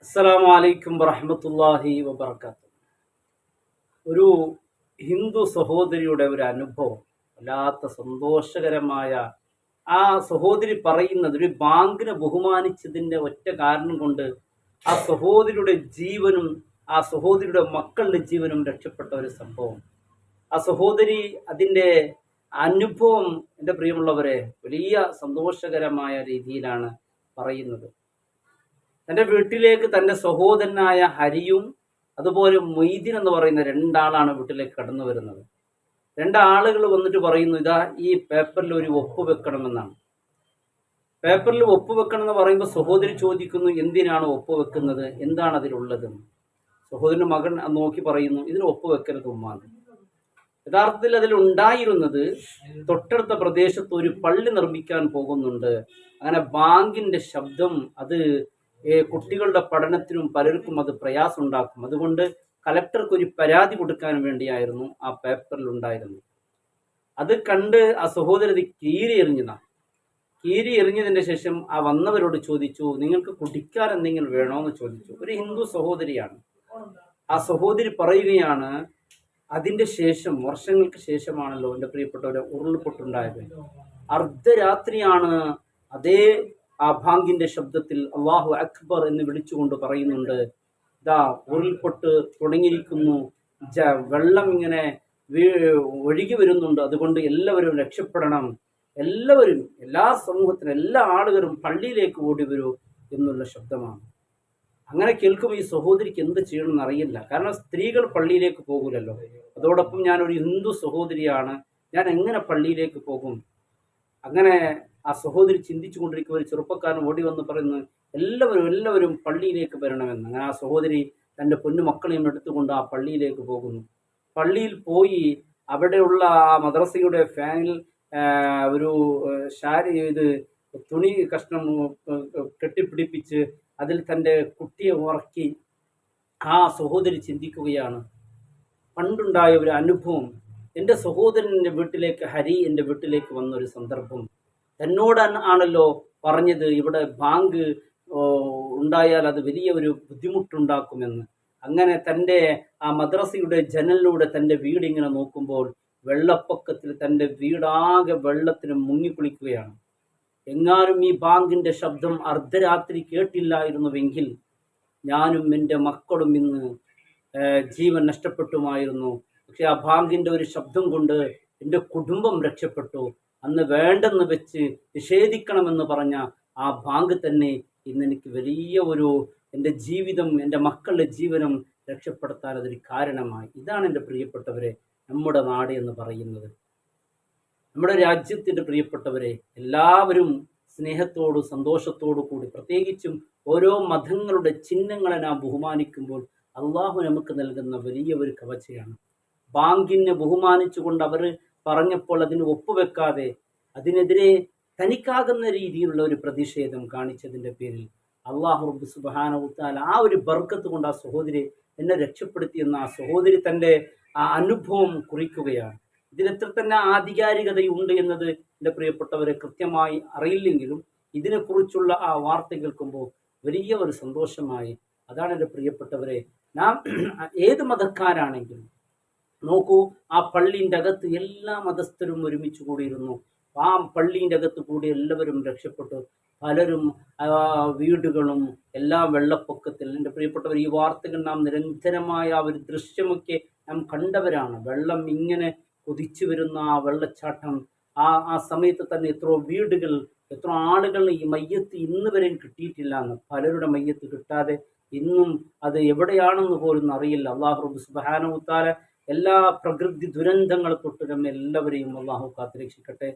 അസ്സലാമു അലൈക്കും വറഹ്മത്തുള്ളാഹി വബറകാതുഹു. ഒരു ഹിന്ദു സഹോദരിയുടെ ഒരു അനുഭവം, വല്ലാത്ത സന്തോഷകരമായ. ആ സഹോദരി പറയുന്നത്, ഒരു ബാങ്കിനെ ബഹുമാനിച്ചതിൻ്റെ ഒറ്റ കാരണം കൊണ്ട് ആ സഹോദരിയുടെ ജീവനും ആ സഹോദരിയുടെ മക്കളുടെ ജീവനും രക്ഷപ്പെട്ട ഒരു സംഭവം. ആ സഹോദരി അതിൻ്റെ അനുഭവം, എൻ്റെ പ്രിയമുള്ളവരെ, വലിയ സന്തോഷകരമായ രീതിയിലാണ് പറയുന്നത്. തൻ്റെ വീട്ടിലേക്ക് തൻ്റെ സഹോദരനായ ഹരിയും അതുപോലെ മൊയ്തീൻ എന്ന് പറയുന്ന രണ്ടാളാണ് വീട്ടിലേക്ക് കടന്നു വരുന്നത്. രണ്ടാളുകൾ വന്നിട്ട് പറയുന്നു, ഇതാ ഈ പേപ്പറിൽ ഒരു ഒപ്പ് വെക്കണമെന്നാണ്. പേപ്പറിൽ ഒപ്പ് വെക്കണം എന്ന് പറയുമ്പോൾ സഹോദരി ചോദിക്കുന്നു, എന്തിനാണ് ഒപ്പ് വെക്കുന്നത്, എന്താണ് അതിലുള്ളത്? സഹോദരൻ്റെ മകൻ നോക്കി പറയുന്നു, ഇതിന് ഒപ്പ് വെക്കരുത് ഉമ്മാന്ന്. യഥാർത്ഥത്തിൽ അതിലുണ്ടായിരുന്നത്, തൊട്ടടുത്ത പ്രദേശത്ത് ഒരു പള്ളി നിർമ്മിക്കാൻ പോകുന്നുണ്ട്. അങ്ങനെ ബാങ്കിൻ്റെ ശബ്ദം അത് കുട്ടികളുടെ പഠനത്തിനും പലർക്കും അത് പ്രയാസം ഉണ്ടാക്കും. അതുകൊണ്ട് കലക്ടർക്ക് ഒരു പരാതി കൊടുക്കാൻ വേണ്ടിയായിരുന്നു ആ പേപ്പറിൽ ഉണ്ടായിരുന്നത്. അത് കണ്ട് ആ സഹോദരി കീറി എറിഞ്ഞതാണ്. കീറി എറിഞ്ഞതിൻ്റെ ശേഷം ആ വന്നവരോട് ചോദിച്ചു, നിങ്ങൾക്ക് കുടിക്കാൻ എന്തെങ്കിലും വേണോന്ന് ചോദിച്ചു. ഒരു ഹിന്ദു സഹോദരിയാണ്. ആ സഹോദരി പറയുകയാണ്, അതിൻ്റെ ശേഷം, വർഷങ്ങൾക്ക് ശേഷമാണല്ലോ എൻ്റെ പ്രിയപ്പെട്ടവരെ ഉരുൾപൊട്ടുണ്ടായത്. അർദ്ധരാത്രിയാണ് അതേ ആ ബാങ്കിന്റെ ശബ്ദത്തിൽ അല്ലാഹു അക്ബർ എന്ന് വിളിച്ചുകൊണ്ട് പറയുന്നുണ്ട്, ഇതാ ഉരുൾപൊട്ട് തുടങ്ങിയിരിക്കുന്നു, വെള്ളം ഇങ്ങനെ ഒഴുകി വരുന്നുണ്ട്, അതുകൊണ്ട് എല്ലാവരും രക്ഷപ്പെടണം, എല്ലാവരും, എല്ലാ സമൂഹത്തിനും, എല്ലാ ആളുകളും പള്ളിയിലേക്ക് ഓടി വരൂ എന്നുള്ള ശബ്ദമാണ്. അങ്ങനെ കേൾക്കുമ്പോൾ ഈ സഹോദരിക്ക് എന്ത് ചെയ്യണമെന്ന് അറിയില്ല. കാരണം സ്ത്രീകൾ പള്ളിയിലേക്ക് പോകില്ലല്ലോ. അതോടൊപ്പം ഞാനൊരു ഹിന്ദു സഹോദരിയാണ്, ഞാൻ എങ്ങനെ പള്ളിയിലേക്ക് പോകും? അങ്ങനെ ആ സഹോദരി ചിന്തിച്ചു കൊണ്ടിരിക്കുന്ന ഒരു ചെറുപ്പക്കാരൻ ഓടി വന്ന് പറയുന്നു, എല്ലാവരും പള്ളിയിലേക്ക് വരണമെന്ന്. അങ്ങനെ ആ സഹോദരി തൻ്റെ പൊന്നു മക്കളെയും എടുത്തുകൊണ്ട് ആ പള്ളിയിലേക്ക് പോകുന്നു. പള്ളിയിൽ പോയി അവിടെയുള്ള ആ മദ്രസയുടെ ഫാനിൽ ഒരു തുണി കഷ്ണം കെട്ടിപ്പിടിപ്പിച്ച് അതിൽ തൻ്റെ കുട്ടിയെ ഉറക്കി ആ സഹോദരി ചിന്തിക്കുകയാണ്, പണ്ടുണ്ടായ ഒരു അനുഭവം. എൻ്റെ സഹോദരൻ്റെ വീട്ടിലേക്ക്, ഹരി എൻ്റെ വീട്ടിലേക്ക് വന്നൊരു സന്ദർഭം. എന്നോട് ആണല്ലോ പറഞ്ഞത്, ഇവിടെ ബാങ്ക് ഉണ്ടായാൽ അത് വലിയ ഒരു ബുദ്ധിമുട്ടുണ്ടാക്കുമെന്ന്. അങ്ങനെ തൻ്റെ ആ മദ്രസയുടെ ജനലിലൂടെ തൻ്റെ വീട് ഇങ്ങനെ നോക്കുമ്പോൾ വെള്ളപ്പൊക്കത്തിൽ തൻ്റെ വീടാകെ വെള്ളത്തിന് മുങ്ങിക്കുളിക്കുകയാണ്. എങ്ങാനും ഈ ബാങ്കിൻ്റെ ശബ്ദം അർദ്ധരാത്രി കേട്ടില്ലായിരുന്നുവെങ്കിൽ ഞാനും എൻ്റെ മക്കളും ഇന്ന് ജീവൻ നഷ്ടപ്പെട്ടുമായിരുന്നു. പക്ഷെ ആ ബാങ്കിൻ്റെ ഒരു ശബ്ദം കൊണ്ട് എൻ്റെ കുടുംബം രക്ഷപ്പെട്ടു. അന്ന് വേണ്ടെന്ന് വെച്ച് നിഷേധിക്കണമെന്ന് പറഞ്ഞ ആ ബാങ്ക് തന്നെ ഇന്നെനിക്ക് വലിയ ഒരു, എൻ്റെ ജീവിതം, എൻ്റെ മക്കളുടെ ജീവനം രക്ഷപ്പെടുത്താൻ അതൊരു കാരണമായി. ഇതാണ് എൻ്റെ പ്രിയപ്പെട്ടവരെ നമ്മുടെ നാട് എന്ന് പറയുന്നത്. നമ്മുടെ രാജ്യത്തിൻ്റെ പ്രിയപ്പെട്ടവരെ, എല്ലാവരും സ്നേഹത്തോടും സന്തോഷത്തോടു കൂടി, പ്രത്യേകിച്ചും ഓരോ മതങ്ങളുടെ ചിഹ്നങ്ങളെ നാം ബഹുമാനിക്കുമ്പോൾ അള്ളാഹു നമുക്ക് നൽകുന്ന വലിയ ഒരു കവചയാണ്. ബാങ്കിനെ ബഹുമാനിച്ചുകൊണ്ട് അവർ പറഞ്ഞപ്പോൾ അതിന് ഒപ്പുവെക്കാതെ അതിനെതിരെ തനിക്കാകുന്ന രീതിയിലുള്ള ഒരു പ്രതിഷേധം കാണിച്ചതിൻ്റെ പേരിൽ അള്ളാഹു റബ്ബ് സുബ്ഹാനഹു വ തആല ആ ഒരു ബർക്കത്ത് കൊണ്ട് ആ സഹോദരി എന്നെ രക്ഷപ്പെടുത്തിയെന്ന ആ സഹോദരി തൻ്റെ ആ അനുഭവം കുറിക്കുകയാണ്. ഇതിലെത്ര തന്നെ ആധികാരികതയുണ്ട് എന്നത് എൻ്റെ പ്രിയപ്പെട്ടവരെ കൃത്യമായി അറിയില്ലെങ്കിലും ഇതിനെക്കുറിച്ചുള്ള ആ വാർത്ത കേൾക്കുമ്പോൾ വലിയ ഒരു സന്തോഷമായി. അതാണ് എൻ്റെ പ്രിയപ്പെട്ടവരെ, നാം ഏത് മതക്കാരാണെങ്കിലും നോക്കൂ, ആ പള്ളീൻ്റെ അകത്ത് എല്ലാ മതസ്ഥരും ഒരുമിച്ച് കൂടിയിരുന്നു. ആ പള്ളീൻ്റെ അകത്ത് കൂടി എല്ലാവരും രക്ഷപ്പെട്ടു. പലരും വീടുകളും എല്ലാ വെള്ളപ്പൊക്കത്തിൽ, എൻ്റെ പ്രിയപ്പെട്ടവർ, ഈ വാർത്തകൾ നാം നിരന്തരമായ ആ ഒരു ദൃശ്യമൊക്കെ നാം കണ്ടവരാണ്. വെള്ളം ഇങ്ങനെ കുതിച്ചു വരുന്ന ആ വെള്ളച്ചാട്ടം, ആ സമയത്ത് തന്നെ എത്രയോ വീടുകൾ, എത്ര ആളുകൾ ഈ മയ്യത്ത് ഇന്ന് വരെയും കിട്ടിയിട്ടില്ല എന്ന്, പലരുടെ മയ്യത്ത് കിട്ടാതെ ഇന്നും അത് എവിടെയാണെന്ന് പോലും അറിയില്ല. അല്ലാഹു റബ്ബ് സുബ്ഹാനഹു വ തആല എല്ലാ പ്രകൃതി ദുരന്തങ്ങളെ തൊട്ട് നമ്മെ എല്ലാവരെയും അള്ളാഹു കാത്തുരക്ഷിക്കട്ടെ.